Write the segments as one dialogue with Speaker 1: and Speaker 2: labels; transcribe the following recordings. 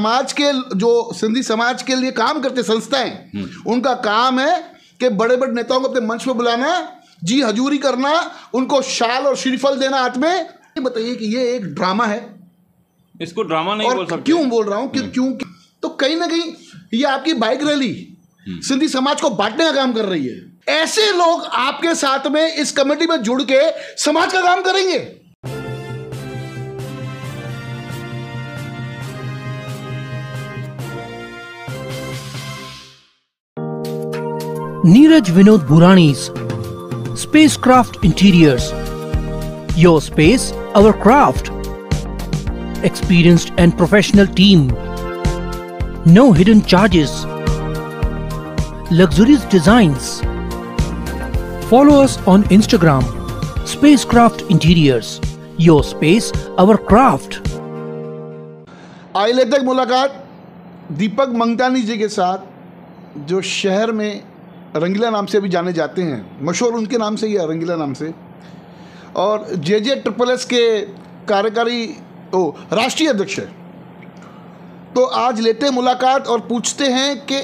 Speaker 1: समाज के जो सिंधी समाज के लिए काम करते संस्थाएं, उनका काम है कि बड़े बड़े नेताओं को अपने मंच पे बुलाना, जी हजूरी करना, उनको शाल और श्रीफल देना हाथ में। ये बताइए कि ये एक ड्रामा है,
Speaker 2: इसको ड्रामा नहीं बोल सकते।
Speaker 1: क्यों बोल रहा हूं क्यों तो कहीं ना कहीं ये आपकी बाइक रैली सिंधी समाज को बांटने का काम कर रही है। ऐसे लोग आपके साथ में इस कमेटी में जुड़ के समाज का काम करेंगे।
Speaker 3: Neeraj Vinod Burani's Spacecraft Interiors. Your space, our craft. Experienced and professional team. No hidden charges. Luxurious designs. Follow us on Instagram. Spacecraft Interiors. Your space, our craft.
Speaker 1: आई लेते हैं मुलाकात दीपक मंगतानी जी के साथ, जो शहर में रंगीला नाम से भी जाने जाते हैं, मशहूर उनके नाम से ही है, रंगीला नाम से, और JJ-SSS के कार्यकारी राष्ट्रीय अध्यक्ष है। तो आज लेते हैं मुलाकात और पूछते हैं कि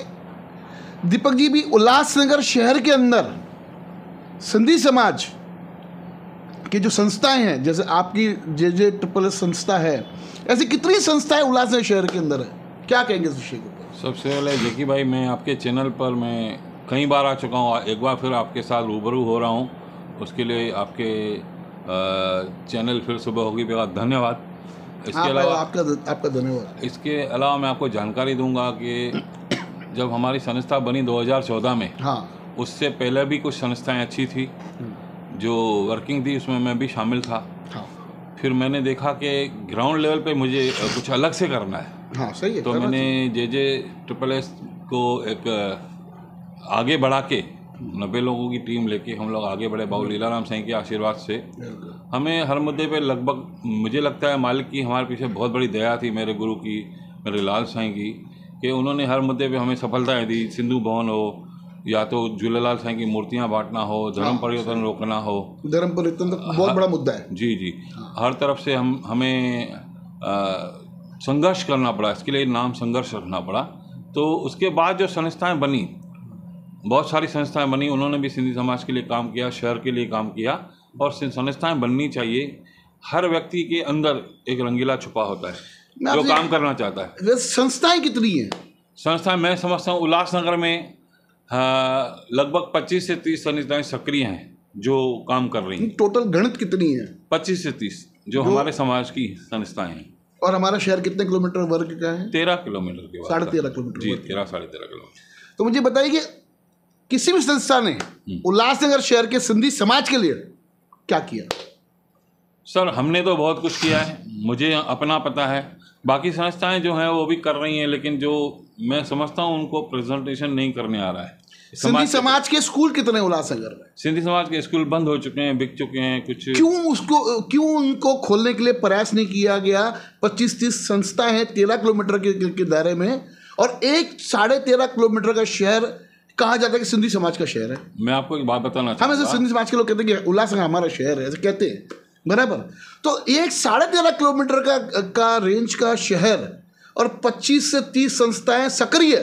Speaker 1: दीपक जी भी उल्लासनगर शहर के अंदर सिंधी समाज की जो संस्थाएं हैं, जैसे आपकी JJ-SSS संस्था है, ऐसी कितनी संस्थाएं उल्लासनगर शहर के अंदर है, क्या कहेंगे इस विषय के ऊपर? सबसे
Speaker 2: पहले जकी भाई, मैं आपके चैनल पर मैं कई बार आ चुका हूँ, एक बार फिर आपके साथ रूबरू हो रहा हूँ, उसके लिए आपके चैनल फिर सुबह होगी बेहद धन्यवाद। इसके अलावा
Speaker 1: आपका धन्यवाद।
Speaker 2: इसके अलावा मैं आपको जानकारी दूंगा कि जब हमारी संस्था बनी 2014 में,
Speaker 1: हाँ,
Speaker 2: उससे पहले भी कुछ संस्थाएं अच्छी थी जो वर्किंग थी, उसमें मैं भी शामिल था।
Speaker 1: हाँ।
Speaker 2: फिर मैंने देखा कि ग्राउंड लेवल पे मुझे कुछ अलग से करना है।
Speaker 1: हाँ, सही है।
Speaker 2: तो मैंने JJ-SSS को एक आगे बढ़ा के 90 लोगों की टीम लेके हम लोग आगे बढ़े। बाबू लीलाराम साईं के आशीर्वाद से हमें हर मुद्दे पे लगभग, मुझे लगता है मालिक की हमारे पीछे बहुत बड़ी दया थी, मेरे गुरु की, मेरे लाल साईं की, कि उन्होंने हर मुद्दे पे हमें सफलताएं दी। सिंधु भवन हो, या तो झूलेलाल साईं की मूर्तियाँ बांटना हो, धर्म परिवर्तन रोकना हो।
Speaker 1: धर्म परिवर्तन तो बहुत बड़ा मुद्दा है।
Speaker 2: जी जी, हर तरफ से हमें संघर्ष करना पड़ा, इसके लिए नाम संघर्ष रखना पड़ा। तो उसके बाद जो संस्थाएं बनी, बहुत सारी संस्थाएं बनी, उन्होंने भी सिंधी समाज के लिए काम किया, शहर के लिए काम किया, और संस्थाएं बननी चाहिए। हर व्यक्ति के अंदर एक रंगीला छुपा होता है जो काम करना चाहता है।
Speaker 1: संस्थाएं कितनी हैं?
Speaker 2: संस्थाएं मैं समझता हूँ उल्लासनगर में लगभग 25 से 30 संस्थाएं सक्रिय हैं जो काम कर रही हैं।
Speaker 1: टोटल गणित कितनी है?
Speaker 2: 25 से 30 जो हमारे समाज की संस्थाएं हैं।
Speaker 1: और हमारा शहर कितने किलोमीटर वर्ग का है?
Speaker 2: 13 किलोमीटर के,
Speaker 1: 13.5 किलोमीटर
Speaker 2: जी, 13-13.5 किलोमीटर।
Speaker 1: तो मुझे बताइए कि किसी भी संस्था ने उल्लासनगर शहर के सिंधी समाज के लिए क्या किया?
Speaker 2: सर, हमने तो बहुत कुछ किया है, मुझे अपना पता है। बाकी संस्थाएं जो हैं वो भी कर रही हैं, लेकिन जो मैं समझता हूं उनको प्रेजेंटेशन नहीं करने आ रहा है।
Speaker 1: सिंधी समाज के स्कूल कितने उल्लासनगर में?
Speaker 2: सिंधी समाज के स्कूल बंद हो चुके हैं, बिक चुके हैं कुछ।
Speaker 1: क्यों उनको खोलने के लिए प्रयास नहीं किया गया? 25-30 संस्थाएं हैं 13 किलोमीटर के दायरे में, और एक 13.5 किलोमीटर का शहर कहा जाता है कि सिंधी समाज का शहर है।
Speaker 2: मैं आपको एक बात बताना चाहता हूं,
Speaker 1: हम ऐसे सिंधी समाज के लोग कहते हैं कि उल्लासनगर हमारा शहर है, ऐसे कहते हैं, बराबर। तो एक 13.5 किलोमीटर का रेंज का शहर और 25 से 30 संस्थाएं सक्रिय।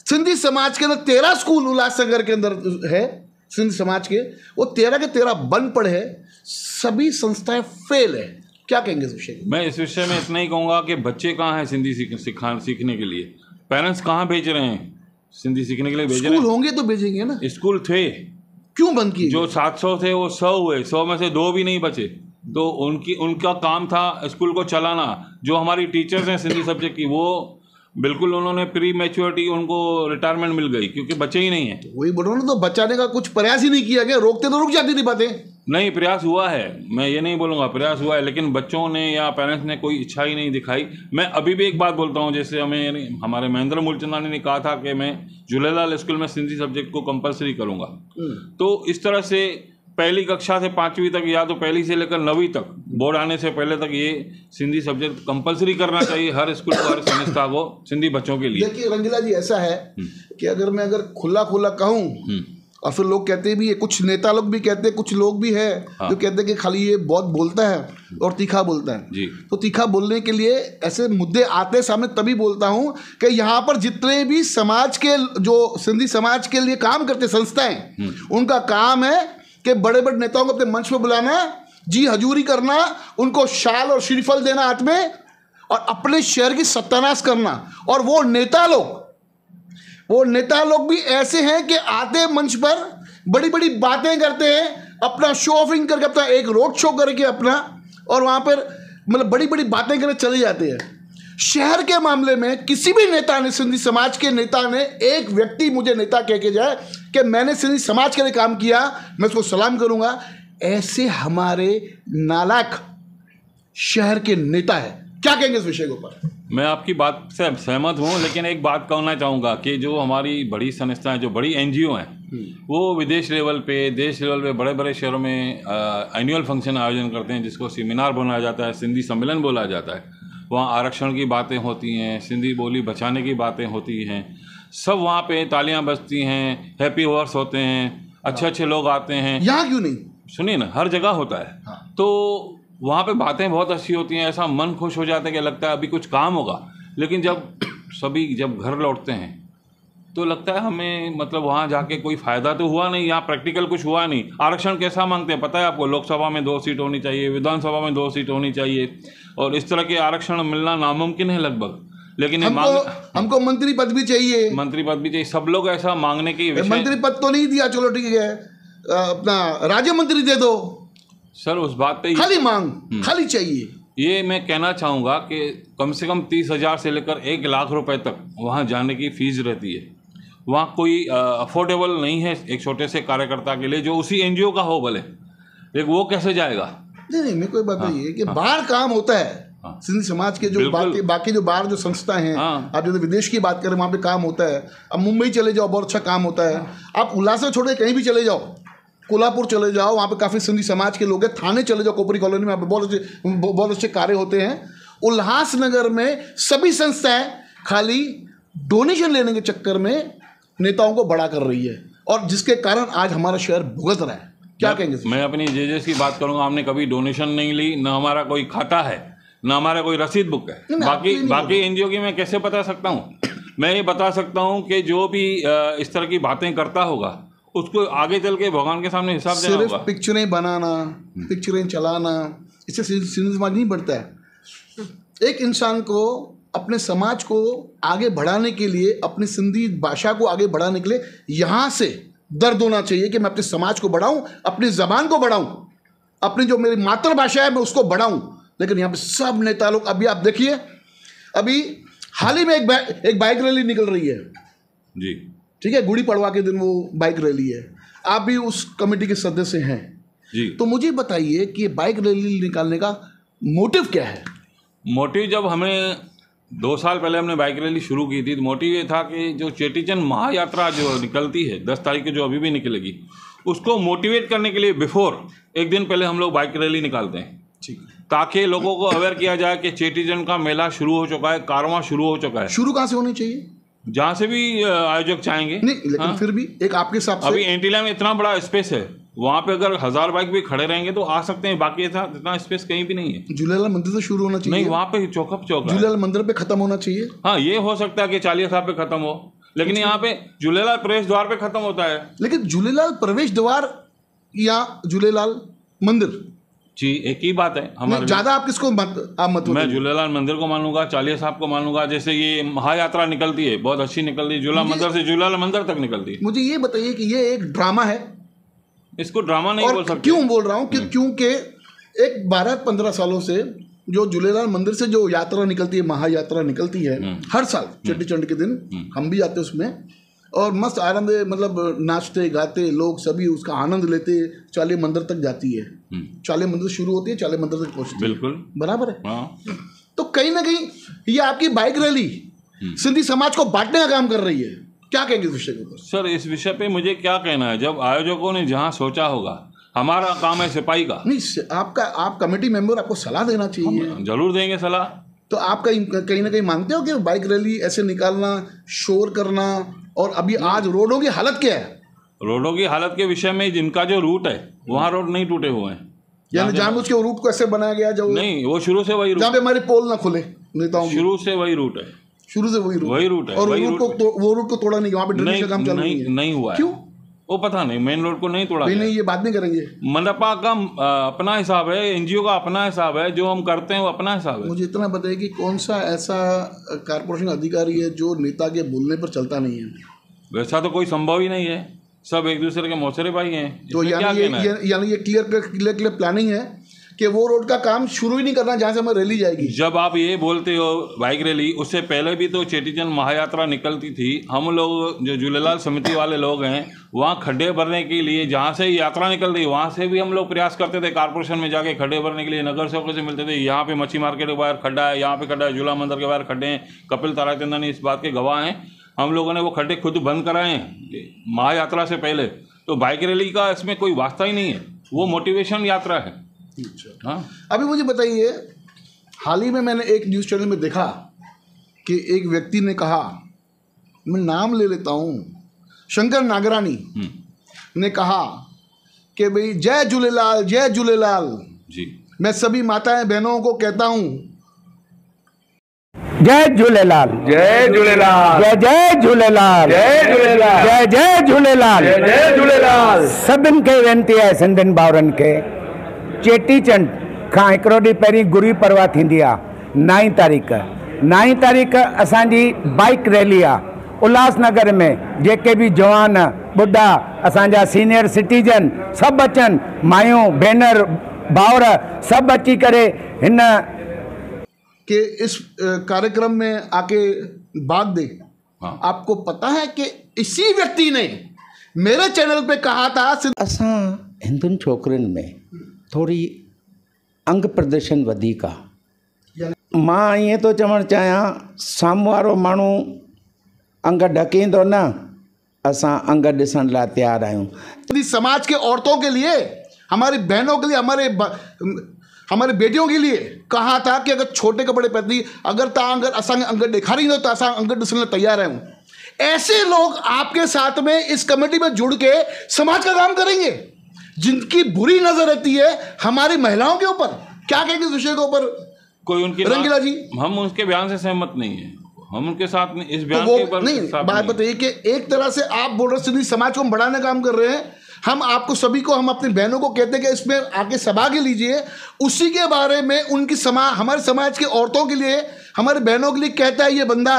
Speaker 1: सिंधी समाज के अंदर 13 स्कूल उल्लासनगर के अंदर है, सिंधी समाज के, वो 13 के 13 बंद पड़े हैं, सभी संस्थाएं फेल है। क्या कहेंगे इस विषय में?
Speaker 2: मैं इस विषय में इतना ही कहूँगा कि बच्चे कहाँ हैं सिंधी सीखने के लिए? पेरेंट्स कहाँ भेज रहे हैं सिंधी सीखने के लिए? भेज रहे हैं।
Speaker 1: स्कूल होंगे तो भेजेंगे ना।
Speaker 2: स्कूल थे,
Speaker 1: क्यों बंद किए?
Speaker 2: जो 700 थे वो 100 हुए, 100 में से 2 भी नहीं बचे। तो उनका काम था स्कूल को चलाना। जो हमारी टीचर्स हैं सिंधी सब्जेक्ट की, वो बिल्कुल उन्होंने प्री मैच्योरिटी, उनको रिटायरमेंट मिल गई क्योंकि बच्चे ही नहीं है।
Speaker 1: वही बोल रहा हूं, तो बचाने का कुछ प्रयास ही नहीं किया गया। रोकते तो रुक जाती थी बातें।
Speaker 2: नहीं, प्रयास हुआ है, मैं ये नहीं बोलूँगा, प्रयास हुआ है, लेकिन बच्चों ने या पेरेंट्स ने कोई इच्छा ही नहीं दिखाई। मैं अभी भी एक बात बोलता हूँ, जैसे हमारे महेंद्र मूलचंदानी ने कहा था कि मैं झूलेलाल स्कूल में सिंधी सब्जेक्ट को कंपलसरी करूँगा। तो इस तरह से पहली कक्षा से 5वीं तक, या तो पहली से लेकर 9वीं तक, बोर्ड आने से पहले तक ये सिंधी सब्जेक्ट कंपलसरी करना चाहिए हर स्कूल को, हर संस्था को, सिंधी बच्चों के लिए।
Speaker 1: देखिए रंगीला जी, ऐसा है कि अगर मैं खुला कहूँ और फिर लोग कहते भी है, कुछ नेता लोग भी कहते हैं, कुछ लोग भी है जो कहते हैं कि खाली ये बहुत बोलता है और तीखा बोलता है
Speaker 2: जी।
Speaker 1: तो तीखा बोलने के लिए ऐसे मुद्दे आते सामने तभी बोलता हूँ कि यहाँ पर जितने भी समाज के जो सिंधी समाज के लिए काम करते संस्थाएं, उनका काम है कि बड़े बड़े नेताओं को अपने मंच पर बुलाना, जी हजूरी करना, उनको शाल और श्रीफल देना हाथ में और अपने शहर की सत्यानाश करना। और वो नेता लोग भी ऐसे हैं कि आते मंच पर बड़ी बड़ी बातें करते हैं, अपना शो ऑफिंग करके, अपना एक रोड शो करके अपना, और वहाँ पर मतलब बड़ी बड़ी बातें करके चले जाते हैं। शहर के मामले में किसी भी नेता ने, सिंधी समाज के नेता ने, एक व्यक्ति मुझे नेता कह के जाए कि मैंने सिंधी समाज के लिए काम किया, मैं उसको सलाम करूँगा। ऐसे हमारे नालायक शहर के नेता है। क्या कहेंगे इस विषय के ऊपर?
Speaker 2: मैं आपकी बात से सहमत हूँ, लेकिन एक बात कहना चाहूँगा कि जो हमारी बड़ी संस्थाएं, जो बड़ी एनजीओ हैं, वो विदेश लेवल पे, देश लेवल पे बड़े बड़े शहरों में एनुअल फंक्शन आयोजन करते हैं, जिसको सेमिनार बोला जाता है, सिंधी सम्मेलन बोला जाता है। वहाँ आरक्षण की बातें होती हैं, सिंधी बोली बचाने की बातें होती हैं, सब वहाँ पे तालियां बजती हैं, हैप्पी हॉर्स होते हैं, अच्छे अच्छे लोग आते हैं।
Speaker 1: यहाँ क्यों नहीं?
Speaker 2: सुनिए ना, हर जगह होता है। तो वहाँ पे बातें बहुत अच्छी होती हैं, ऐसा मन खुश हो जाता है कि लगता है अभी कुछ काम होगा। लेकिन जब घर लौटते हैं तो लगता है हमें, मतलब वहाँ जाके कोई फ़ायदा तो हुआ नहीं, यहाँ प्रैक्टिकल कुछ हुआ नहीं। आरक्षण कैसा मांगते हैं पता है आपको? लोकसभा में 2 सीट होनी चाहिए, विधानसभा में 2 सीट होनी चाहिए, और इस तरह के आरक्षण मिलना नामुमकिन है लगभग। लेकिन
Speaker 1: हमको मंत्री पद भी चाहिए,
Speaker 2: मंत्री पद भी चाहिए। सब लोग ऐसा मांगने की
Speaker 1: मंत्री पद तो नहीं दिया, चलो ठीक है, अपना राज्य मंत्री दे दो।
Speaker 2: सर उस बात पे
Speaker 1: खाली मांग, खाली चाहिए।
Speaker 2: ये मैं कहना चाहूँगा कि कम से कम 30,000 से लेकर 1 लाख रुपए तक वहाँ जाने की फीस रहती है। वहाँ कोई अफोर्डेबल नहीं है एक छोटे से कार्यकर्ता के लिए, जो उसी एनजीओ का हो भले, लेकिन वो कैसे जाएगा?
Speaker 1: नहीं, मेरे को बात ये है कि बाहर काम होता है। सिंधी समाज के जो बाकी जो बाहर जो संस्था हैं, आप जो विदेश की बात करें, वहाँ पे काम होता है। अब मुंबई चले जाओ, बहुत अच्छा काम होता है। आप उल्लास छोड़ के कहीं भी चले जाओ, कोल्हापुर चले जाओ, वहाँ पे काफ़ी सिंधी समाज के लोग हैं। थाने चले जाओ, कोपरी कॉलोनी में, वहाँ पे बहुत अच्छे कार्य होते हैं। उल्लासनगर में सभी संस्थाएं खाली डोनेशन लेने के चक्कर में नेताओं को बड़ा कर रही है, और जिसके कारण आज हमारा शहर भुगत रहा है। क्या कहेंगे?
Speaker 2: मैं अपनी जेजेस की बात करूँगा। हमने कभी डोनेशन नहीं ली, ना हमारा कोई खाता है, ना हमारा कोई रसीद बुक है। बाकी एनजीओ की मैं कैसे बता सकता हूँ? मैं ये बता सकता हूँ कि जो भी इस तरह की बातें करता होगा, उसको आगे चल के भगवान के सामने हिसाब देना होगा।
Speaker 1: सिर्फ पिक्चरें बनाना, पिक्चरें चलाना, इससे सिंधी समाज नहीं बढ़ता है। एक इंसान को अपने समाज को आगे बढ़ाने के लिए, अपनी सिंधी भाषा को आगे बढ़ाने के लिए यहाँ से दर्द होना चाहिए कि मैं अपने समाज को बढ़ाऊं, अपनी ज़बान को बढ़ाऊं, अपनी जो मेरी मातृभाषा है मैं उसको बढ़ाऊं। लेकिन यहाँ पे सब नेता लोग, अभी आप देखिए, अभी हाल ही में एक बाइक रैली निकल रही है
Speaker 2: जी,
Speaker 1: ठीक है, गुड़ी पड़वा के दिन वो बाइक रैली है। आप भी उस कमेटी के सदस्य हैं
Speaker 2: जी।
Speaker 1: तो मुझे बताइए कि बाइक रैली निकालने का मोटिव क्या है?
Speaker 2: मोटिव, जब हमें 2 साल पहले हमने बाइक रैली शुरू की थी, तो मोटिव ये था कि जो चेटीचंद महायात्रा जो निकलती है 10 तारीख को, जो अभी भी निकलेगी, उसको मोटिवेट करने के लिए बिफोर एक दिन पहले हम लोग बाइक रैली निकालते हैं, ताकि लोगों को अवेयर किया जाए कि चेटीचंद का मेला शुरू हो चुका है, कारवां शुरू हो चुका है।
Speaker 1: शुरू कहाँ से होनी चाहिए?
Speaker 2: जहाँ से भी आयोजक चाहेंगे।
Speaker 1: नहीं, लेकिन फिर भी एक आपके हिसाब से,
Speaker 2: अभी एंटीला में इतना बड़ा स्पेस है, वहाँ पे अगर 1000 बाइक भी खड़े रहेंगे तो आ सकते हैं। बाकी इतना स्पेस कहीं भी नहीं है।
Speaker 1: झूलेलाल मंदिर से शुरू होना चाहिए।
Speaker 2: नहीं, वहाँ पे चौक
Speaker 1: झूलेलाल मंदिर पे खत्म होना चाहिए।
Speaker 2: हाँ, ये हो सकता है कि 40 साहब पे खत्म हो, लेकिन यहाँ पे झूलेलाल प्रवेश द्वार पे खत्म होता है।
Speaker 1: लेकिन झूलेलाल प्रवेश द्वार या झूलेलाल मंदिर
Speaker 2: जी एक ही बात है हमारे।
Speaker 1: ज्यादा आप किसको मत
Speaker 2: मैं झूलेलाल मंदिर को मानूंगा, 40 साहब को मानूंगा। जैसे ये महायात्रा निकलती है, बहुत अच्छी निकलती है, झूला मंदिर से झूलेलाल मंदिर तक निकलती है।
Speaker 1: मुझे ये बताइए कि ये एक ड्रामा है?
Speaker 2: इसको ड्रामा नहीं बोल सकते।
Speaker 1: क्यों बोल रहा हूँ? क्योंकि एक 12-15 सालों से जो झूलेलाल मंदिर से जो यात्रा निकलती है, महायात्रा निकलती है हर साल चेटीचंड के दिन, हम भी जाते उसमें, और मस्त आनंद, मतलब नाचते गाते लोग सभी उसका आनंद लेते, चाले मंदिर तक जाती है। चाले मंदिर शुरू होती है, चाले मंदिर तक पहुंचती है।
Speaker 2: बिल्कुल
Speaker 1: बराबर है। तो कहीं ना कहीं ये आपकी बाइक रैली सिंधी समाज को बांटने का काम कर रही है। क्या कहेंगे इस विषय के ऊपर?
Speaker 2: सर इस विषय पे मुझे क्या कहना है, जब आयोजकों ने जहाँ सोचा होगा, हमारा काम है सिपाही का।
Speaker 1: नहीं, आप कमेटी मेंबर, आपको सलाह देना चाहिए।
Speaker 2: जरूर देंगे सलाह।
Speaker 1: तो आप कहीं ना कहीं मानते हो कि बाइक रैली ऐसे निकालना, शोर करना, और अभी आज रोडों की हालत क्या है?
Speaker 2: रोडों की हालत के विषय में जिनका जो रूट है वहाँ रोड नहीं टूटे हुए हैं।
Speaker 1: यानी जानबूझ के रूट को ऐसे बनाया गया जो
Speaker 2: नहीं, वो शुरू से वही रूट,
Speaker 1: जहाँ पे हमारे पोल ना खुले नेताओं की,
Speaker 2: शुरू से वही रूट है,
Speaker 1: शुरू से वही रूट
Speaker 2: है।
Speaker 1: और वो रूट को तोड़ा नहीं, वहाँ पे ड्रेनेज का काम चालू
Speaker 2: नहीं हुआ है।
Speaker 1: क्यों?
Speaker 2: वो पता नहीं, मेन रोड को नहीं तोड़ा।
Speaker 1: नहीं, ये बात नहीं करेंगे।
Speaker 2: मनपा का अपना हिसाब है, एनजीओ का अपना हिसाब है, जो हम करते हैं वो अपना हिसाब है।
Speaker 1: मुझे इतना बताइए कि कौन सा ऐसा कारपोरेशन अधिकारी है जो नेता के बोलने पर चलता नहीं है?
Speaker 2: वैसा तो कोई संभव ही नहीं है, सब एक दूसरे के मौसरे भाई हैं।
Speaker 1: तो यानी ये क्लियर प्लानिंग है कि वो रोड का काम शुरू ही नहीं करना जहाँ से हमें रैली जाएगी।
Speaker 2: जब आप ये बोलते हो बाइक रैली, उससे पहले भी तो चेटीचंद महायात्रा निकलती थी। हम लोग जो झूलेलाल समिति वाले लोग हैं, वहाँ खड्डे भरने के लिए जहाँ से यात्रा निकल रही वहाँ से भी हम लोग प्रयास करते थे कारपोरेशन में जाके खड्डे भरने के लिए। नगर सेवकों से मिलते थे, यहाँ पे मच्छी मार्केट के बाहर खड्डा है, यहाँ पे खड्डा है, झूला मंदिर के बाहर खड्डे हैं। कपिल ताराचंदन इस बात के गवाह हैं। हम लोगों ने वो खड्डे खुद बंद कराए हैं महायात्रा से पहले। तो बाइक रैली का इसमें कोई वास्ता ही नहीं है, वो मोटिवेशन यात्रा है। हाँ,
Speaker 1: अभी मुझे बताइए, हाल ही में मैंने एक न्यूज़ चैनल में देखा कि एक व्यक्ति ने कहा, मैं नाम ले लेता हूँ, शंकर नागरानी ने कहा कि भाई जय झूलेलाल, जय झूलेलाल
Speaker 2: जी।
Speaker 1: मैं सभी माताएं बहनों को कहता हूँ
Speaker 4: जय झूलेलाल, जय झूलेलाल, जय जय झूलेलाल, जय झूलेलाल, जय जय झूलेलाल, जय जय झूलेलाल। सभिनि खे वेनिती आहे, सिंधियुनि भाउरनि खे, चेटीचंड खां हिकिड़ो ॾींहुं पहिरीं गुड़ी परवा थींदी आहे 9 तारीख़। 9 तारीख़ असांजी बाइक रैली आहे उल्हासनगर में। जेके बि जवान ॿुढा असांजा सीनियर सिटीजन सभु अचनि, मायूं भेनर भाउर सभु अची करे हिन
Speaker 1: कि इस कार्यक्रम में आके भाग दे।
Speaker 2: हाँ।
Speaker 1: आपको पता है कि इसी व्यक्ति ने मेरे चैनल पे कहा था
Speaker 4: असां हिंदुनि छोकिरियुनि में थोड़ी अंग प्रदर्शन वधीक आहे। मां ईअं थो चवणु चाहियां, साम्हूं वारो माण्हू अंग ढकींदो न, असां अंग ॾिसण लाइ तैयार आहियूं।
Speaker 1: समाज के औरतों के लिए, हमारी बहनों के लिए, हमारे बेटियों के लिए कहा था कि अगर छोटे कपड़े पहनती, अगर असां अंग ॾेखारी तो असां अंग ॾिसण लाइ तैयार आहियूं। ऐसे लोग आपके साथ में इस कमेटी में जुड़ के समाज का काम करेंगे, जिनकी बुरी नजर रहती है हमारी महिलाओं के ऊपर। क्या कहेंगे इस विषय के ऊपर
Speaker 2: कोई उनकी
Speaker 1: रंगीला जी?
Speaker 2: हम उनके बयान से सहमत नहीं है, हम उनके साथ इस
Speaker 1: तो
Speaker 2: बयान
Speaker 1: वो
Speaker 2: के ऊपर
Speaker 1: नहीं, बात बताइए कि एक तरह से आप बोल रहे सिंधी समाज को हम बढ़ाने का काम कर रहे हैं। हम आपको सभी को, हम अपनी बहनों को कहते हैं कि इसमें आके सहभागी लीजिए। उसी के बारे में उनकी हमारे समाज की औरतों के लिए, हमारे बहनों के लिए कहता है ये बंदा।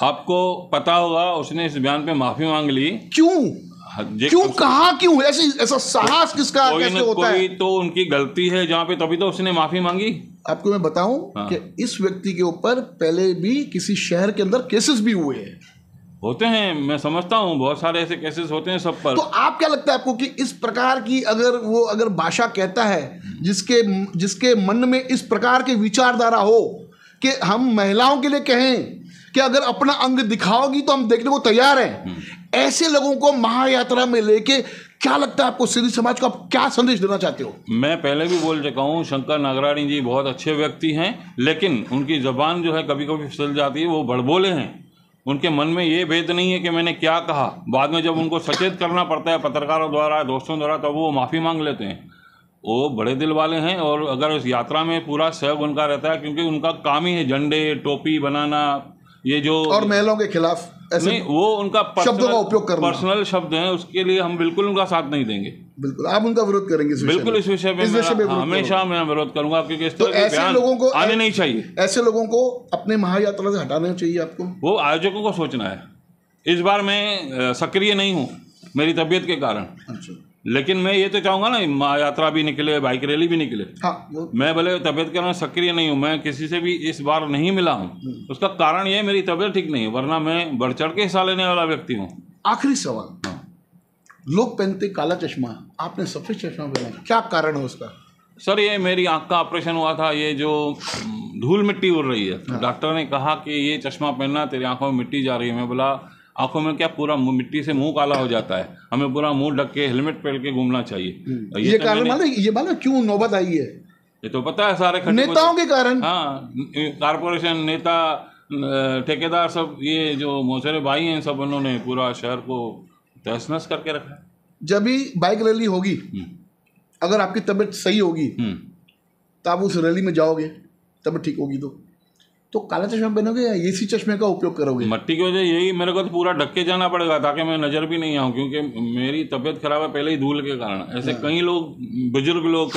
Speaker 2: आपको पता होगा उसने इस बयान पे माफी मांग ली।
Speaker 1: क्यों कहा, क्यों ऐसा साहस किसका, कैसे होता है?
Speaker 2: तो उनकी गलती है जहाँ पे, तभी तो उसने माफी मांगी।
Speaker 1: आपको मैं बताऊं कि इस व्यक्ति के ऊपर पहले भी किसी शहर के अंदर केसेस भी हुए हैं।
Speaker 2: होते हैं, मैं समझता हूँ, बहुत सारे ऐसे केसेस होते हैं सब पर।
Speaker 1: तो आप क्या लगता है आपको कि इस प्रकार की अगर भाषा कहता है, जिसके मन में इस प्रकार की विचारधारा हो कि हम महिलाओं के लिए कहें कि अगर अपना अंग दिखाओगी तो हम देखने को तैयार हैं, ऐसे लोगों को महायात्रा में लेके क्या लगता है आपको, सिंधी समाज को आप क्या संदेश देना चाहते हो?
Speaker 2: मैं पहले भी बोल चुका हूँ, शंकर नागरानी जी बहुत अच्छे व्यक्ति हैं, लेकिन उनकी जबान जो है कभी कभी फिसल जाती है, वो बड़बोले हैं। उनके मन में ये भेद नहीं है कि मैंने क्या कहा। बाद में जब उनको सचेत करना पड़ता है पत्रकारों द्वारा, दोस्तों द्वारा, तब वो माफ़ी मांग लेते हैं। वो बड़े दिल वाले हैं, और अगर उस यात्रा में पूरा सहयोग उनका रहता है, क्योंकि उनका काम ही है झंडे टोपी बनाना, ये जो
Speaker 1: और महिलाओं के खिलाफ ऐसे
Speaker 2: नहीं, वो उनका
Speaker 1: शब्दों का उपयोग करना,
Speaker 2: पर्सनल शब्द हैं, उसके लिए हम बिल्कुल उनका साथ नहीं देंगे।
Speaker 1: बिल्कुल आप उनका विरोध करेंगे?
Speaker 2: बिल्कुल, इस विषय में हमेशा मैं विरोध करूंगा, क्योंकि इस तरह के
Speaker 1: ऐसे लोगों को
Speaker 2: आने नहीं चाहिए।
Speaker 1: ऐसे लोगों को अपने महायात्रा से हटाना चाहिए आपको।
Speaker 2: वो आयोजकों को सोचना है। इस बार मैं सक्रिय नहीं हूँ मेरी तबीयत के कारण।
Speaker 1: अच्छा।
Speaker 2: लेकिन मैं ये तो चाहूँगा ना, महायात्रा भी निकले, बाइक रैली भी निकले।
Speaker 1: हाँ,
Speaker 2: मैं भले तबीयत के कारण सक्रिय नहीं हूँ, मैं किसी से भी इस बार नहीं मिला हूँ। उसका कारण ये है, मेरी तबीयत ठीक नहीं है, वरना मैं बढ़ चढ़ के हिस्सा लेने वाला व्यक्ति हूँ।
Speaker 1: आखिरी सवाल, लोग पहनते काला चश्मा, आपने सफेद चश्मा पहना, क्या कारण है उसका?
Speaker 2: सर, ये मेरी आँख का ऑपरेशन हुआ था, ये जो धूल मिट्टी उड़ रही है। हाँ। डॉक्टर ने कहा कि ये चश्मा पहनना, तेरी आँखों में मिट्टी जा रही है। मैं बोला आंखों में क्या, पूरा मिट्टी से मुंह काला हो जाता है, हमें पूरा मुंह ढक के हेलमेट पहन के घूमना चाहिए।
Speaker 1: ये कारण मालूम क्यों नौबत आई है?
Speaker 2: ये तो पता है, सारे
Speaker 1: नेताओं के कारण।
Speaker 2: हाँ, कारपोरेशन, नेता, ठेकेदार, सब ये जो मौसेरे भाई हैं, सब उन्होंने पूरा शहर को तहस नहस करके रखा है।
Speaker 1: जब भी बाइक रैली होगी, अगर आपकी तबीयत सही होगी तो आप उस रैली में जाओगे, तबीयत ठीक होगी तो काला चश्मा पहनोगे या एसी चश्मे का उपयोग करोगे?
Speaker 2: मट्टी की वजह यही, मेरे को तो पूरा ढक के जाना पड़ेगा ताकि मैं नज़र भी नहीं आऊँ, क्योंकि मेरी तबीयत खराब है पहले ही धूल के कारण। ऐसे कई लोग, बुजुर्ग लोग,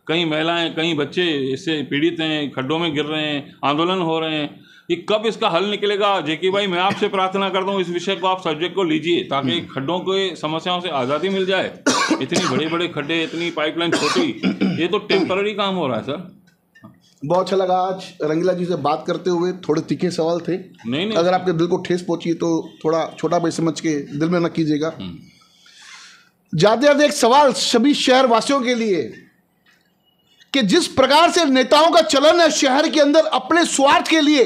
Speaker 2: कई महिलाएं, कई बच्चे इससे पीड़ित हैं, खड्डों में गिर रहे हैं, आंदोलन हो रहे हैं। कि कब इसका हल निकलेगा? जेकी भाई, मैं आपसे प्रार्थना करता हूँ इस विषय को आप सब्जेक्ट को लीजिए ताकि खड्डों के समस्याओं से आज़ादी मिल जाए। इतनी बड़े बड़े खड्डे, इतनी पाइपलाइन छोटी, ये तो टेम्पररी काम हो रहा है सर।
Speaker 1: बहुत अच्छा लगा आज रंगीला जी से बात करते हुए। थोड़े तीखे सवाल थे,
Speaker 2: नहीं,
Speaker 1: अगर आपके दिल को ठेस पहुंची तो थोड़ा छोटा भाई समझ के दिल में न कीजिएगा। ज्यादा एक सवाल सभी शहर वासियों के लिए कि जिस प्रकार से नेताओं का चलन है शहर के अंदर, अपने स्वार्थ के लिए,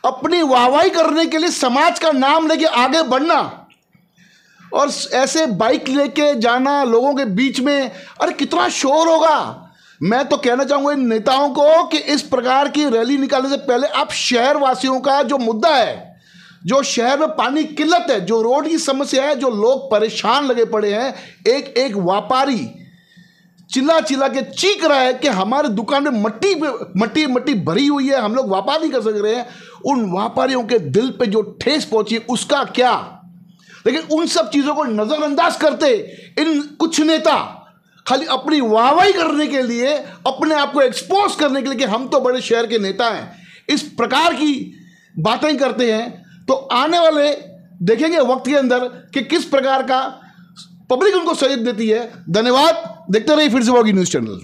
Speaker 1: अपनी वाहवाही करने के लिए, समाज का नाम लेके आगे बढ़ना और ऐसे बाइक लेके जाना लोगों के बीच में, अरे कितना शोर होगा। मैं तो कहना चाहूंगा इन नेताओं को कि इस प्रकार की रैली निकालने से पहले आप शहर वासियों का जो मुद्दा है, जो शहर में पानी की किल्लत है, जो रोड की समस्या है, जो लोग परेशान लगे पड़े हैं, एक एक व्यापारी चिल्ला चिल्ला के चीख रहा है कि हमारे दुकान में मट्टी भरी हुई है, हम लोग व्यापार नहीं कर सक रहे हैं। उन व्यापारियों के दिल पे जो ठेस पहुंची उसका क्या? लेकिन उन सब चीजों को नजरअंदाज करते इन कुछ नेता खाली अपनी वाहवाही करने के लिए, अपने आप को एक्सपोज करने के लिए कि हम तो बड़े शहर के नेता हैं, इस प्रकार की बातें करते हैं। तो आने वाले देखेंगे वक्त के अंदर कि किस प्रकार का पब्लिक उनको सहयोग देती है। धन्यवाद। देखते रहिए फिर से वॉगी न्यूज़ चैनल।